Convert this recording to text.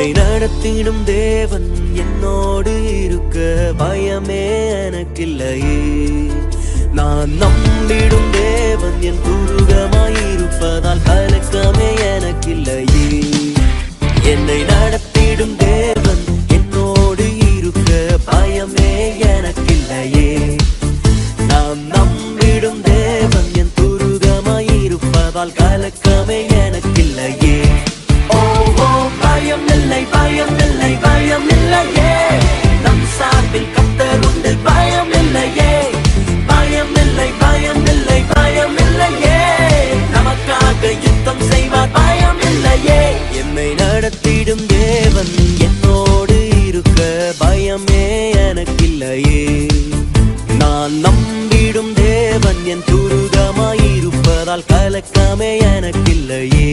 என்னை நடத்திடும் தேவன் என்னோடு இருக்க பயமே எனக்கில்லையே. நான் நம்பிடும் தேவன் என் துருகமாயிருப்பதால் கலக்கமே எனக்கில்லையே. என்னை நடத்திடும் தேவன் என்னோடு இருக்க பயமே எனக்கில்லையே. நான் நம்பிடும் தேவன் என் துருகமாயிருப்பதால் கலக்கமே எனக்கில்லையே. ஓ ஓ பயம் இல்லை பயம் இல்லை பயம் இல்லையே. நம் சார்பில் கர்த்தர் உண்டு பயம் இல்லையே. பயம் இல்லை பயம் இல்லை பயம் இல்லையே. நமக்காக யுத்தம் செய்வார் பயம் இல்லையே. என்னை நடத்திடும் தேவன் என்னோடு இருக்க பயமே எனக்கில்லையே. நான் நம்பிடும் தேவன் என் துருகமாயிருப்பதால் கலக்கமே எனக்கில்லையே.